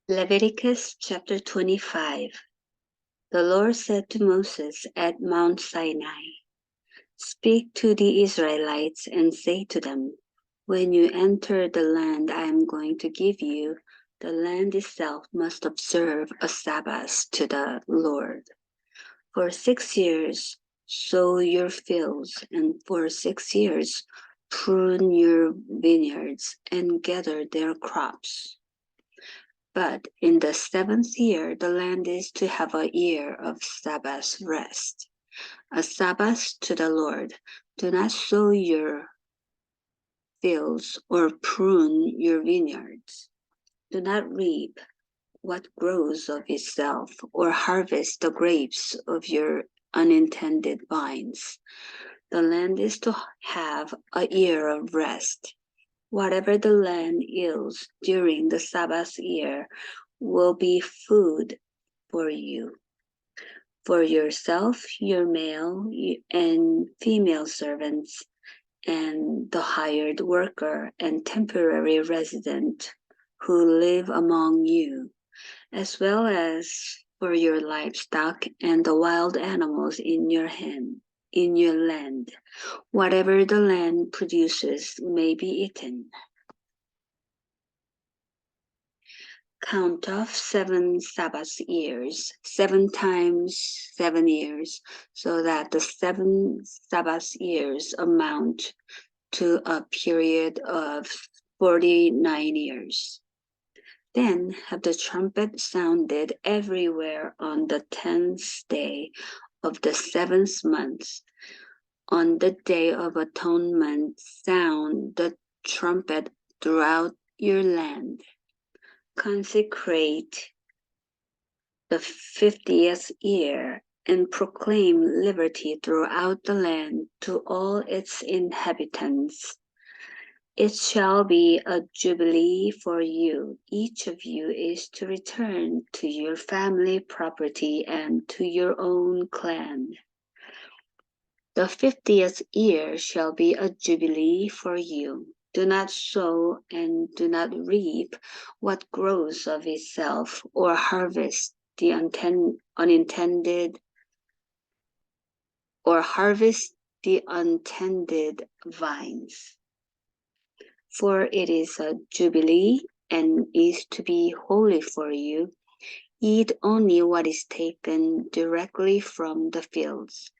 Leviticus chapter 25. The Lord said to Moses at Mount Sinai, "Speak to the Israelites and say to them, when you enter the land I am going to give you, the land itself must observe a Sabbath to the Lord. For 6 years sow your fields, and for 6 years prune your vineyards and gather their crops. But in the 7th year, the land is to have a year of Sabbath rest, a Sabbath to the Lord. Do not sow your fields or prune your vineyards. Do not reap what grows of itself or harvest the grapes of your unintended vines. The land is to have a year of rest. Whatever the land yields during the Sabbath year will be food for you, for yourself, your male and female servants, and the hired worker and temporary resident who live among you, as well as for your livestock and the wild animals in your land. Whatever the land produces may be eaten. Count off 7 Sabbath years, 7 times 7 years, so that the 7 Sabbath years amount to a period of 49 years. Then have the trumpet sounded everywhere on the 10th day of the 7th month. On the Day of Atonement, sound the trumpet throughout your land. Consecrate the 50th year and proclaim liberty throughout the land to all its inhabitants. It shall be a jubilee for you. Each of you is to return to your family property and to your own clan. The 50th year shall be a jubilee for you. Do not sow and do not reap what grows of itself, or harvest the unintended vines. For it is a jubilee and is to be holy for you. Eat only what is taken directly from the fields.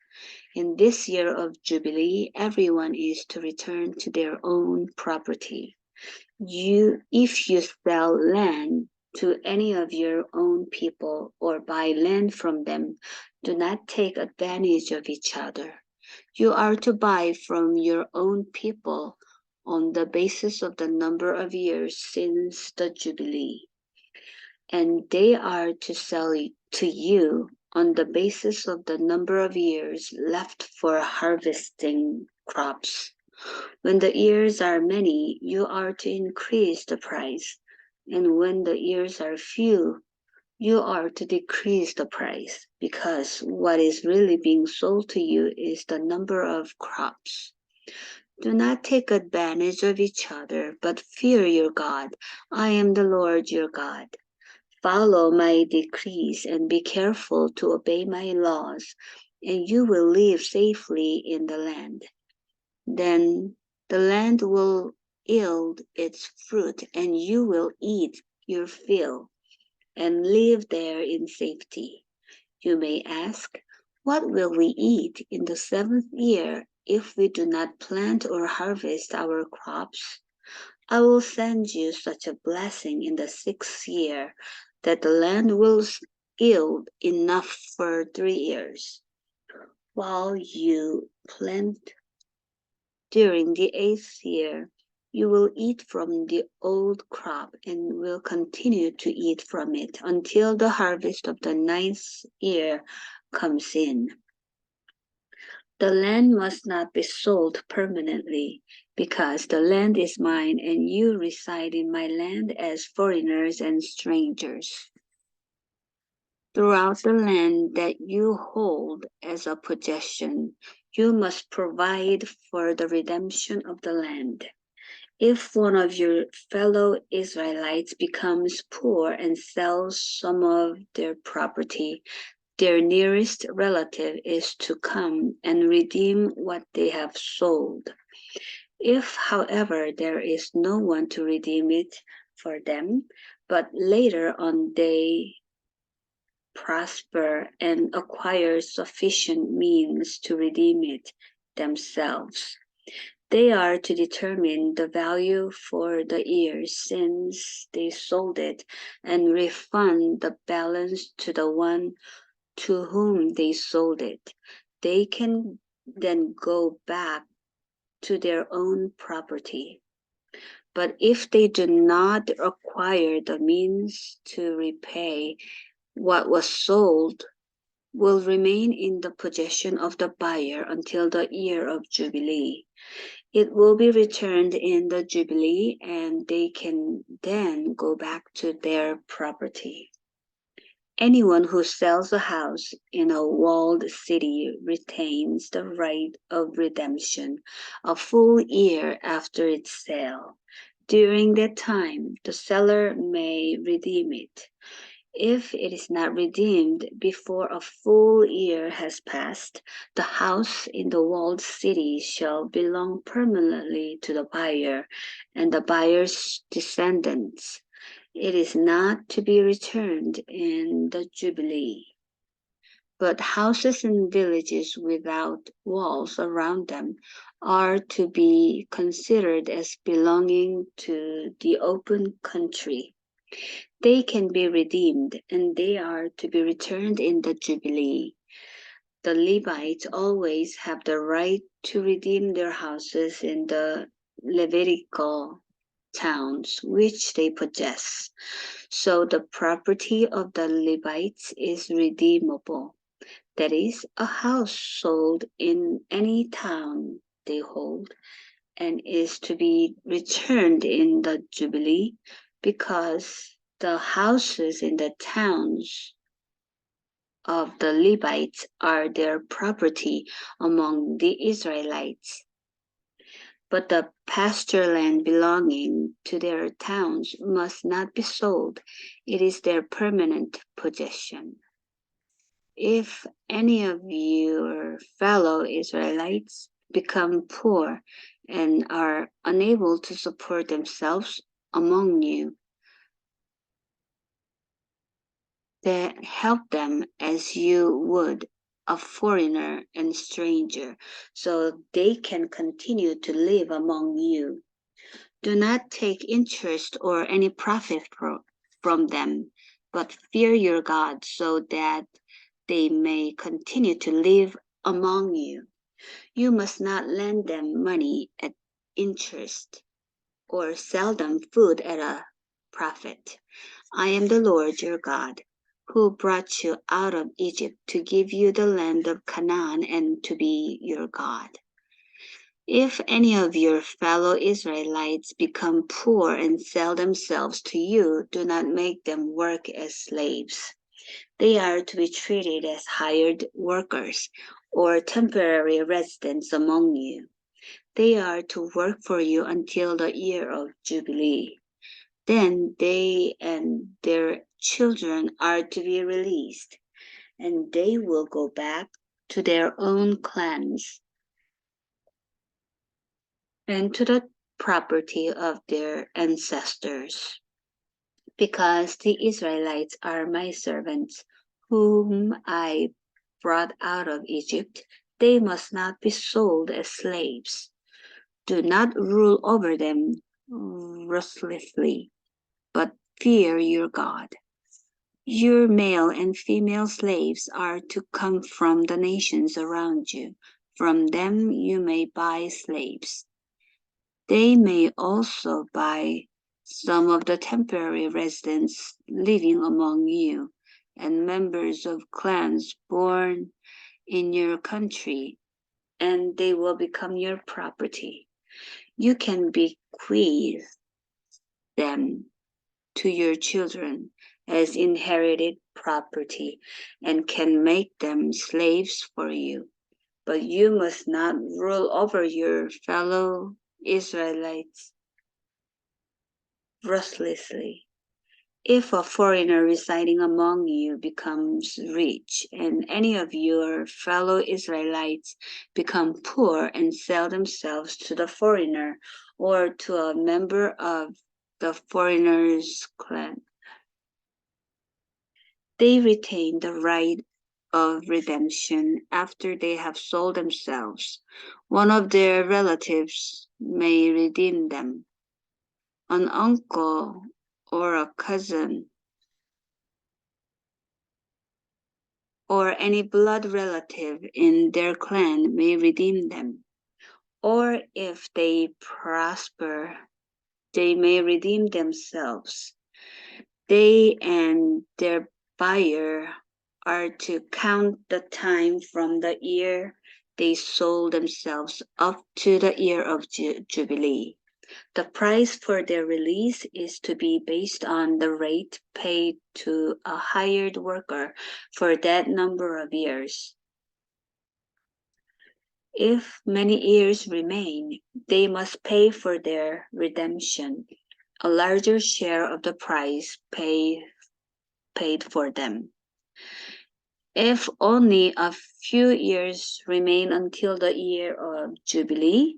In this year of Jubilee, everyone is to return to their own property. If you sell land to any of your own people or buy land from them, do not take advantage of each other. You are to buy from your own people on the basis of the number of years since the Jubilee, and they are to sell to you on the basis of the number of years left for harvesting crops. When the years are many, you are to increase the price, and when the years are few, you are to decrease the price, because what is really being sold to you is the number of crops. Do not take advantage of each other, but fear your God. I am the Lord your God. Follow my decrees and be careful to obey my laws, and you will live safely in the land. Then the land will yield its fruit, and you will eat your fill and live there in safety. You may ask, what will we eat in the 7th year if we do not plant or harvest our crops? I will send you such a blessing in the 6th year that the land will yield enough for 3 years. While you plant during the 8th year, you will eat from the old crop and will continue to eat from it until the harvest of the 9th year comes in. The land must not be sold permanently, because the land is mine and you reside in my land as foreigners and strangers. Throughout the land that you hold as a possession, you must provide for the redemption of the land. If one of your fellow Israelites becomes poor and sells some of their property, their nearest relative is to come and redeem what they have sold. If, however, there is no one to redeem it for them, but later on they prosper and acquire sufficient means to redeem it themselves, they are to determine the value for the year since they sold it and refund the balance to the one to whom they sold it. They can then go back to their own property. But if they do not acquire the means to repay, what was sold will remain in the possession of the buyer until the year of Jubilee. It will be returned in the Jubilee, and they can then go back to their property. Anyone who sells a house in a walled city retains the right of redemption a full year after its sale. During that time, the seller may redeem it. If it is not redeemed before a full year has passed, the house in the walled city shall belong permanently to the buyer and the buyer's descendants. It is not to be returned in the Jubilee. But houses in villages without walls around them are to be considered as belonging to the open country. They can be redeemed, and they are to be returned in the Jubilee. The Levites always have the right to redeem their houses in the Levitical towns which they possess. So the property of the Levites is redeemable. That is, a house sold in any town they hold and is to be returned in the Jubilee because the houses in the towns of the Levites are their property among the Israelites. But the pasture land belonging to their towns must not be sold. It is their permanent possession. If any of your fellow Israelites become poor and are unable to support themselves among you, then help them as you would a foreigner and stranger, so they can continue to live among you. Do not take interest or any profit from them, but fear your God so that they may continue to live among you. You must not lend them money at interest or sell them food at a profit. I am the Lord your God, who brought you out of Egypt to give you the land of Canaan and to be your God. If any of your fellow Israelites become poor and sell themselves to you, do not make them work as slaves. They are to be treated as hired workers or temporary residents among you. They are to work for you until the year of Jubilee. Then they and their children are to be released, and they will go back to their own clans and to the property of their ancestors. Because the Israelites are my servants, whom I brought out of Egypt, they must not be sold as slaves. Do not rule over them ruthlessly, but fear your God. Your male and female slaves are to come from the nations around you. From them you may buy slaves. They may also buy some of the temporary residents living among you and members of clans born in your country, and they will become your property. You can bequeath them to your children as inherited property and can make them slaves for you. But you must not rule over your fellow Israelites ruthlessly. If a foreigner residing among you becomes rich, and any of your fellow Israelites become poor and sell themselves to the foreigner or to a member of the foreigner's clan, they retain the right of redemption after they have sold themselves. One of their relatives may redeem them. An uncle or a cousin or any blood relative in their clan may redeem them. Or if they prosper, they may redeem themselves. They and their buyer are to count the time from the year they sold themselves up to the year of Jubilee. The price for their release is to be based on the rate paid to a hired worker for that number of years. If many years remain, they must pay for their redemption a larger share of the price paid for them. If only a few years remain until the year of Jubilee,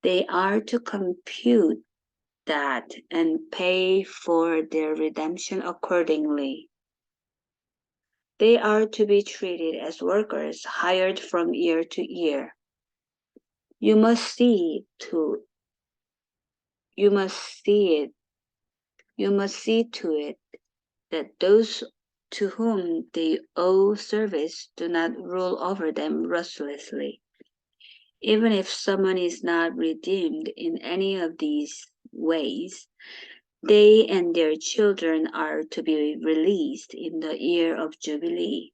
they are to compute that and pay for their redemption accordingly. They are to be treated as workers hired from year to year. You must see to you must see it you must see to it that those to whom they owe service do not rule over them ruthlessly. Even if someone is not redeemed in any of these ways, they and their children are to be released in the year of Jubilee.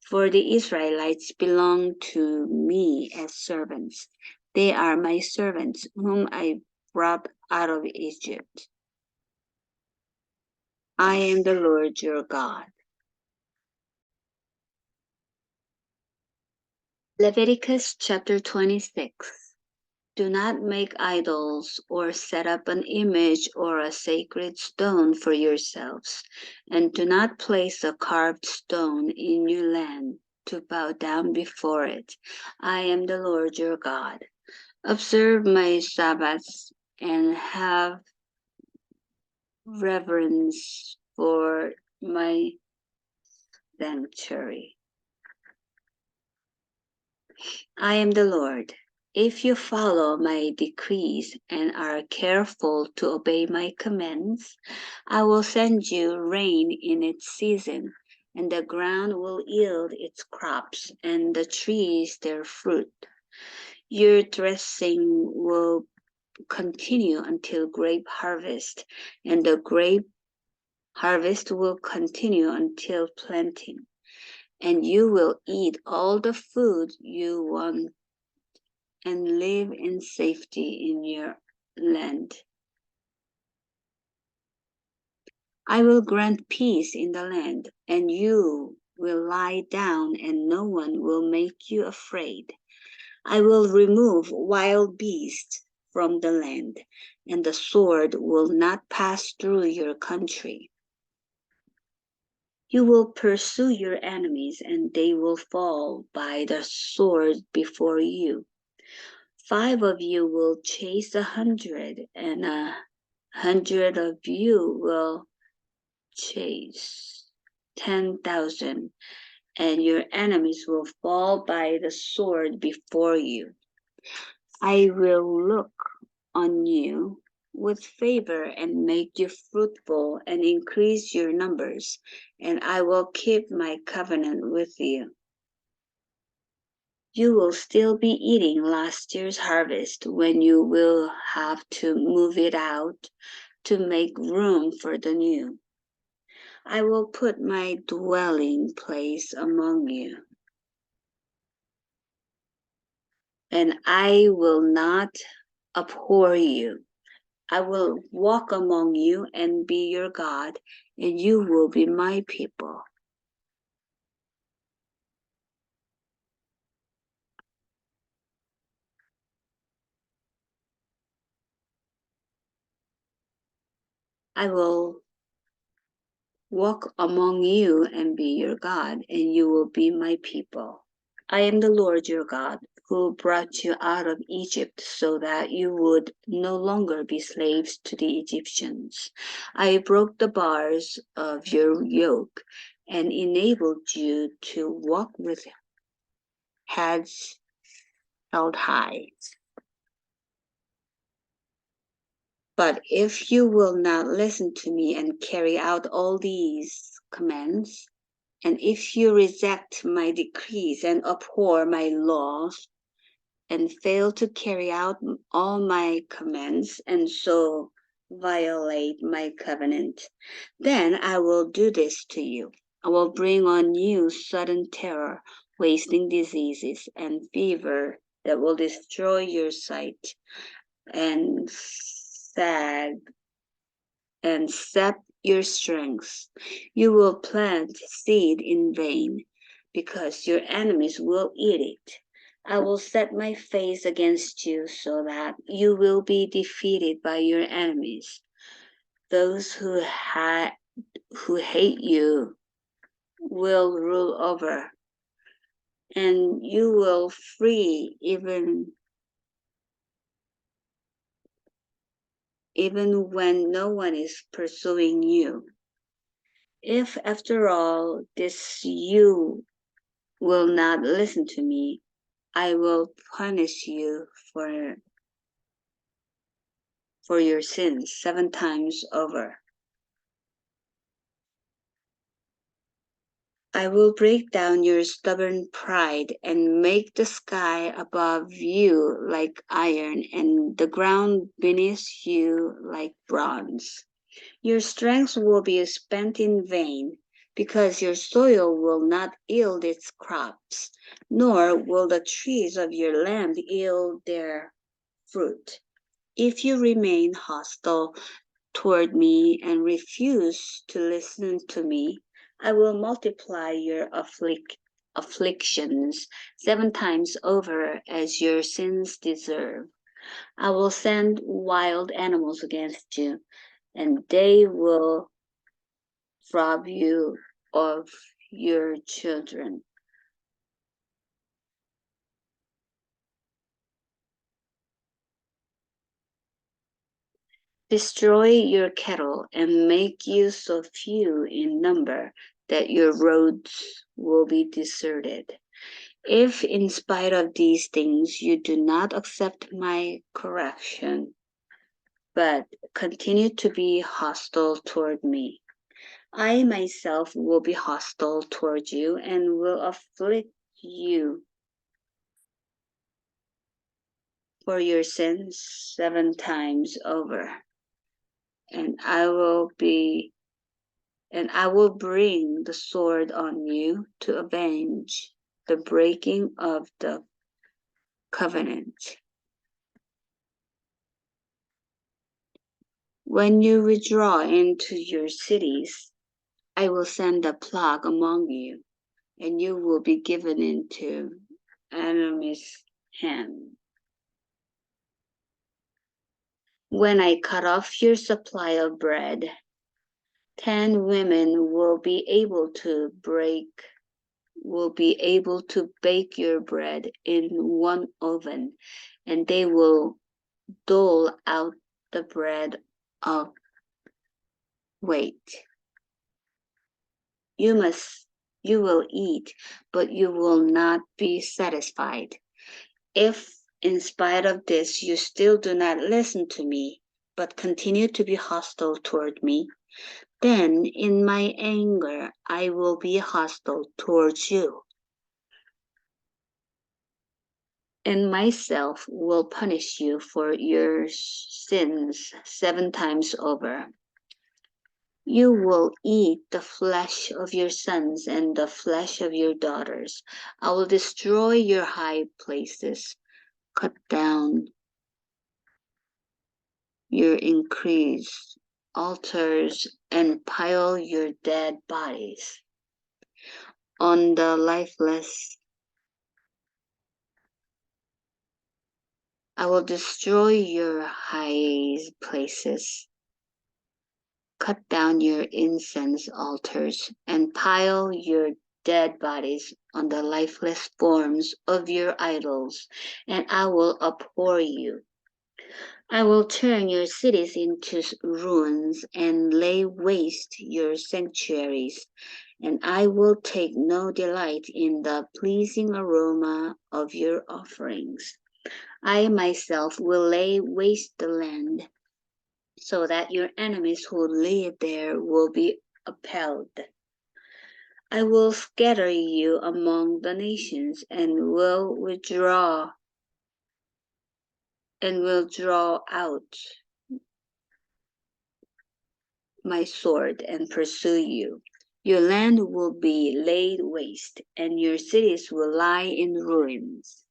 For the Israelites belong to me as servants. They are my servants, whom I brought out of Egypt. I am the Lord your God. Leviticus chapter 26. Do not make idols or set up an image or a sacred stone for yourselves, and do not place a carved stone in your land to bow down before it. I am the Lord your God. Observe my Sabbaths and have reverence for my sanctuary. I am the Lord. If you follow my decrees and are careful to obey my commands, I will send you rain in its season, and the ground will yield its crops, and the trees their fruit. Your dressing will continue until grape harvest, and the grape harvest will continue until planting. And you will eat all the food you want and live in safety in your land. I will grant peace in the land, and you will lie down, and no one will make you afraid. I will remove wild beasts from the land, and the sword will not pass through your country. You will pursue your enemies, and they will fall by the sword before you. 5 of you will chase 100, and 100 of you will chase 10,000, and your enemies will fall by the sword before you. I will look on you with favor and make you fruitful and increase your numbers, and I will keep my covenant with you. You will still be eating last year's harvest when you will have to move it out to make room for the new. I will put my dwelling place among you, and I will not abhor you. I will walk among you and be your God, and you will be my people. I will walk among you and be your God, and you will be my people. I am the Lord your God, who brought you out of Egypt so that you would no longer be slaves to the Egyptians. I broke the bars of your yoke and enabled you to walk with heads held high. But if you will not listen to me and carry out all these commands, and if you reject my decrees and abhor my laws, and fail to carry out all my commands, and so violate my covenant, then I will do this to you. I will bring on you sudden terror, wasting diseases, and fever that will destroy your sight, and sag and sap your strength. You will plant seed in vain, because your enemies will eat it. I will set my face against you so that you will be defeated by your enemies. Those who hate you will rule over, and you will free even when no one is pursuing you. If after all this you will not listen to me, I will punish you for your sins 7 times over. I will break down your stubborn pride and make the sky above you like iron and the ground beneath you like bronze. Your strength will be spent in vain, because your soil will not yield its crops, nor will the trees of your land yield their fruit. If you remain hostile toward me and refuse to listen to me, I will multiply your afflictions 7 times over as your sins deserve. I will send wild animals against you, and they will rob you of your children. Destroy your cattle and make you so few in number that your roads will be deserted. If, in spite of these things, you do not accept my correction, but continue to be hostile toward me, I myself will be hostile toward you and will afflict you for your sins 7 times over. And I will bring the sword on you to avenge the breaking of the covenant. When you withdraw into your cities, I will send a plague among you, and you will be given into enemies' hand. When I cut off your supply of bread, 10 women will be able to bake your bread in one oven, and they will dole out the bread of weight. You will eat, but you will not be satisfied. If, in spite of this, you still do not listen to me, but continue to be hostile toward me, then in my anger I will be hostile towards you, and myself will punish you for your sins 7 times over. You will eat the flesh of your sons and the flesh of your daughters. I will destroy your high places, cut down your increased altars, and pile your dead bodies on the lifeless. I will destroy your high places cut down your incense altars and pile your dead bodies on the lifeless forms of your idols, and I will abhor you. I will turn your cities into ruins and lay waste your sanctuaries, and I will take no delight in the pleasing aroma of your offerings. I myself will lay waste the land, so that your enemies who live there will be appalled. I will scatter you among the nations and will draw out my sword and pursue you. Your land will be laid waste, and your cities will lie in ruins.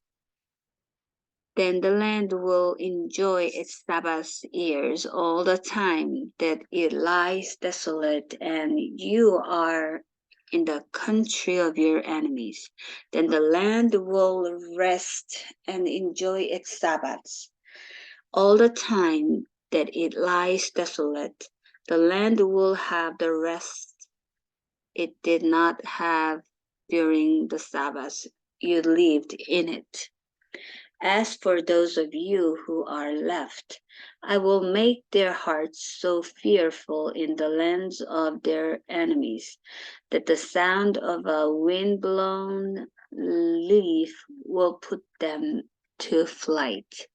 Then the land will enjoy its Sabbath years all the time that it lies desolate, and you are in the country of your enemies. Then the land will rest and enjoy its Sabbaths all the time that it lies desolate. The land will have the rest it did not have during the Sabbath you lived in it. As for those of you who are left, I will make their hearts so fearful in the lands of their enemies that the sound of a wind-blown leaf will put them to flight.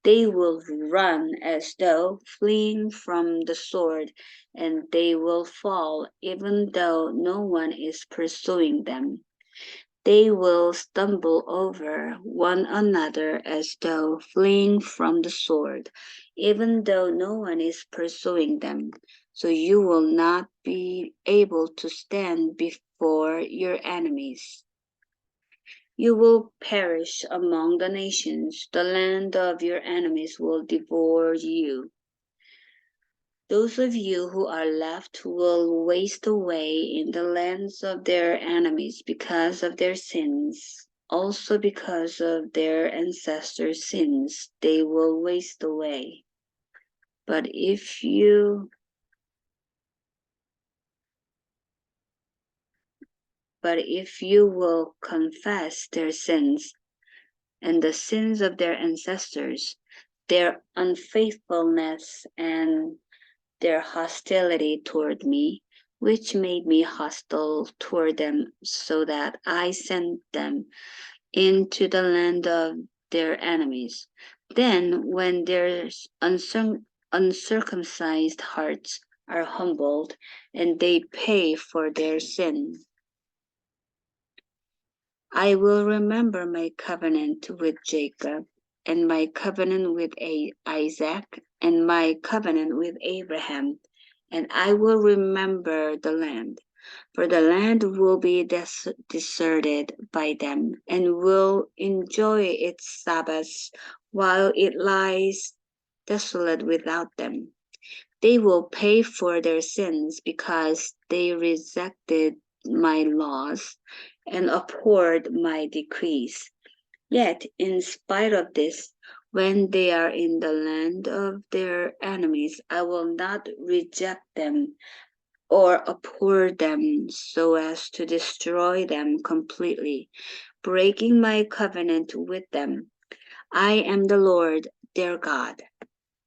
They will run as though fleeing from the sword, and they will fall even though no one is pursuing them. They will stumble over one another as though fleeing from the sword, even though no one is pursuing them. So you will not be able to stand before your enemies. You will perish among the nations. The land of your enemies will devour you. Those of you who are left will waste away in the lands of their enemies because of their sins. Also because of their ancestors' sins, they will waste away. But if you will confess their sins and the sins of their ancestors, their unfaithfulness and their hostility toward me, which made me hostile toward them, so that I sent them into the land of their enemies. Then, when their uncircumcised hearts are humbled, and they pay for their sin, I will remember my covenant with Jacob, and my covenant with Isaac, and my covenant with Abraham, and I will remember the land. For the land will be deserted by them, and will enjoy its Sabbaths while it lies desolate without them. They will pay for their sins because they rejected my laws and abhorred my decrees. Yet, in spite of this, when they are in the land of their enemies, I will not reject them or abhor them so as to destroy them completely, breaking my covenant with them. I am the Lord their God.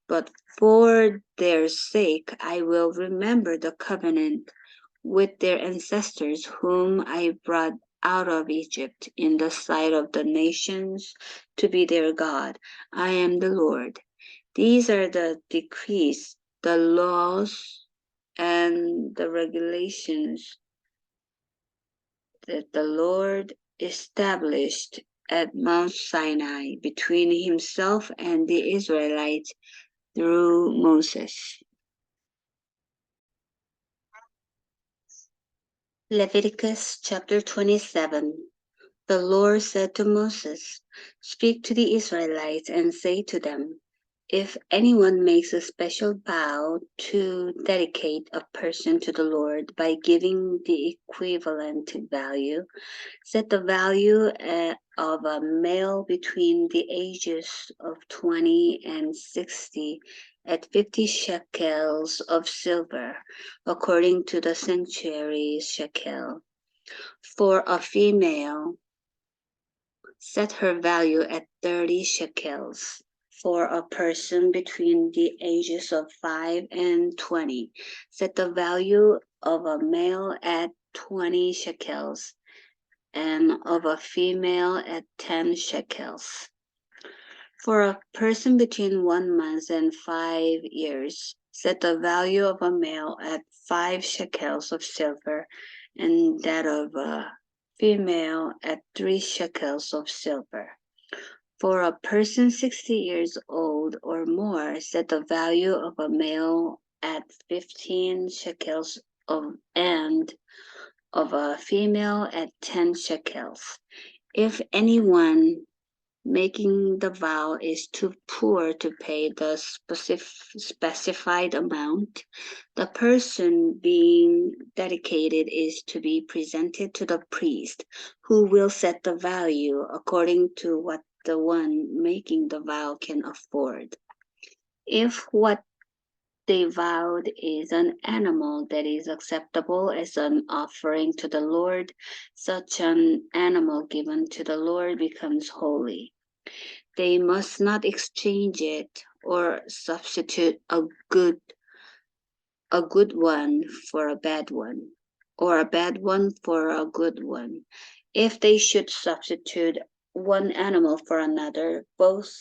But for their sake I will remember the covenant with their ancestors whom I brought out of Egypt in the sight of the nations to be their God. I am the Lord. These are the decrees, the laws, and the regulations that the Lord established at Mount Sinai between himself and the Israelites through Moses. Leviticus chapter 27. The Lord said to Moses, "Speak to the Israelites and say to them, if anyone makes a special vow to dedicate a person to the Lord by giving the equivalent value, set the value of a male between the ages of 20 and 60 at 50 shekels of silver, according to the sanctuary shekel. For a female, set her value at 30 shekels. For a person between the ages of 5 and 20, set the value of a male at 20 shekels and of a female at 10 shekels. For a person between 1 month and 5 years, set the value of a male at 5 shekels of silver and that of a female at 3 shekels of silver. For a person 60 years old or more, set the value of a male at 15 shekels and of a female at 10 shekels. If anyone making the vow is too poor to pay the specified amount, the person being dedicated is to be presented to the priest, who will set the value according to what the one making the vow can afford. If what they vowed is an animal that is acceptable as an offering to the Lord, such an animal given to the Lord becomes holy. They must not exchange it or substitute a good one for a bad one, or a bad one for a good one. If they should substitute one animal for another, both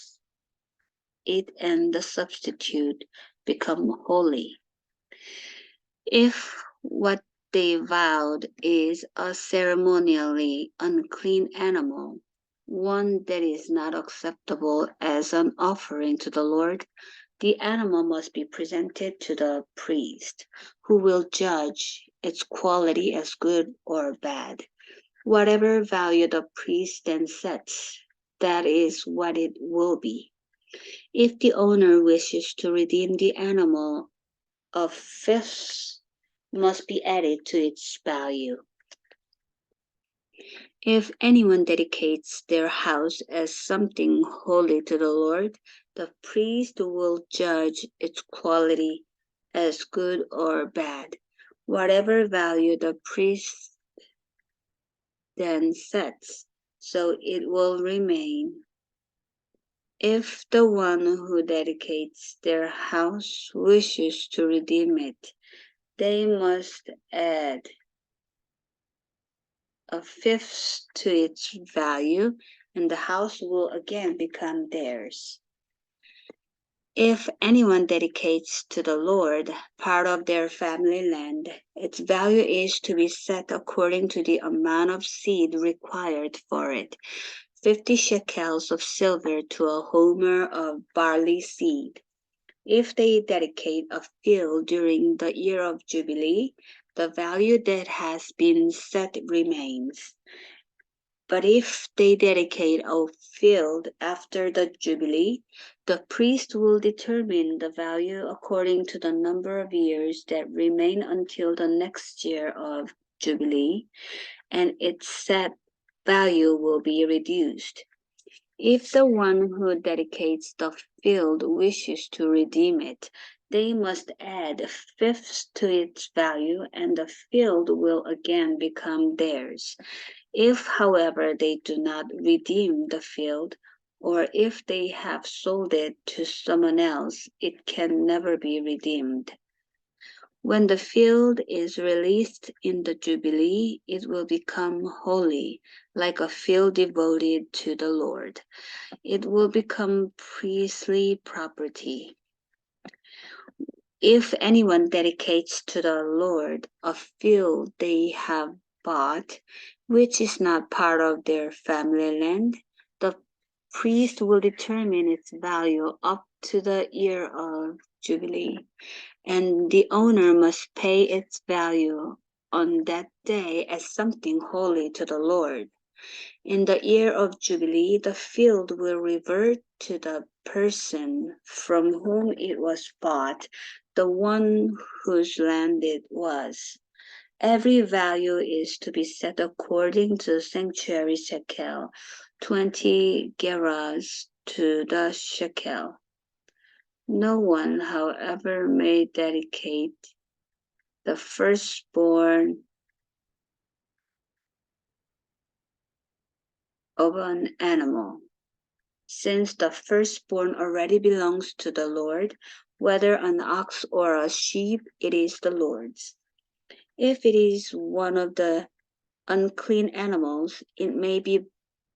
it and the substitute become holy. If what they vowed is a ceremonially unclean animal, one that is not acceptable as an offering to the Lord, the animal must be presented to the priest, who will judge its quality as good or bad. Whatever value the priest then sets, that is what it will be. If the owner wishes to redeem the animal, a fifth must be added to its value. If anyone dedicates their house as something holy to the Lord, the priest will judge its quality as good or bad. Whatever value the priest then sets, so it will remain. If the one who dedicates their house wishes to redeem it, they must add a fifth to its value, and the house will again become theirs. If anyone dedicates to the Lord part of their family land, its value is to be set according to the amount of seed required for it, 50 shekels of silver to a homer of barley seed. If they dedicate a field during the year of Jubilee, the value that has been set remains. But if they dedicate a field after the Jubilee, the priest will determine the value according to the number of years that remain until the next year of Jubilee, and its set value will be reduced. If the one who dedicates the field wishes to redeem it, they must add a fifth to its value, and the field will again become theirs. If, however, they do not redeem the field, or if they have sold it to someone else, it can never be redeemed. When the field is released in the Jubilee, it will become holy, like a field devoted to the Lord. It will become priestly property. If anyone dedicates to the Lord a field they have bought, which is not part of their family land, the priest will determine its value up to the year of Jubilee, and the owner must pay its value on that day as something holy to the Lord. In the year of Jubilee, the field will revert to the person from whom it was bought, the one whose land it was. Every value is to be set according to the sanctuary shekel, 20 gerahs to the shekel. No one, however, may dedicate the firstborn of an animal, since the firstborn already belongs to the Lord. Whether an ox or a sheep, it is the Lord's. If it is one of the unclean animals, it may be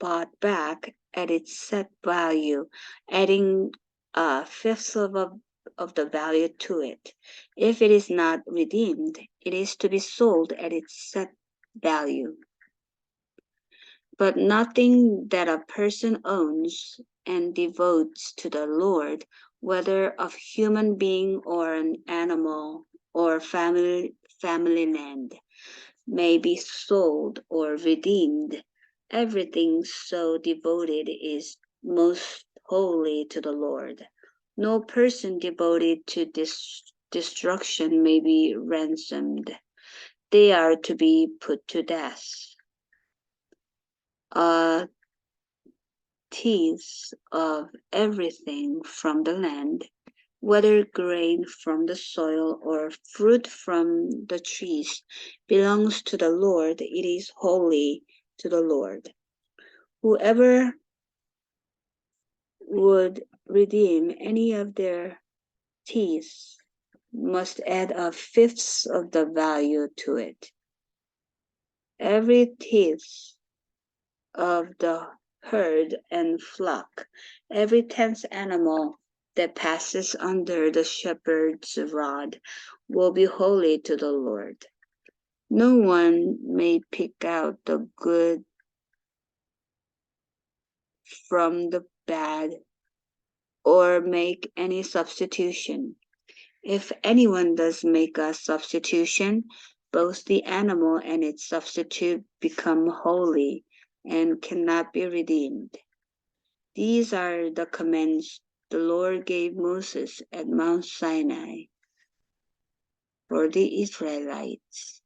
bought back at its set value, adding a fifth of the value to it. If it is not redeemed, it is to be sold at its set value. But nothing that a person owns and devotes to the Lord, whether of human being or an animal or family land, may be sold or redeemed. Everything so devoted is most holy to the Lord. No person devoted to destruction may be ransomed. They are to be put to death. A tithe of everything from the land, whether grain from the soil or fruit from the trees, belongs to the Lord. It is holy to the Lord. Whoever would redeem any of their tithes must add a fifth of the value to it. Every tithe of the herd and flock, every tenth animal that passes under the shepherd's rod will be holy to the Lord. No one may pick out the good from the bad or make any substitution. If anyone does make a substitution, both the animal and its substitute become holy and cannot be redeemed. These are the commands the Lord gave Moses at Mount Sinai for the Israelites.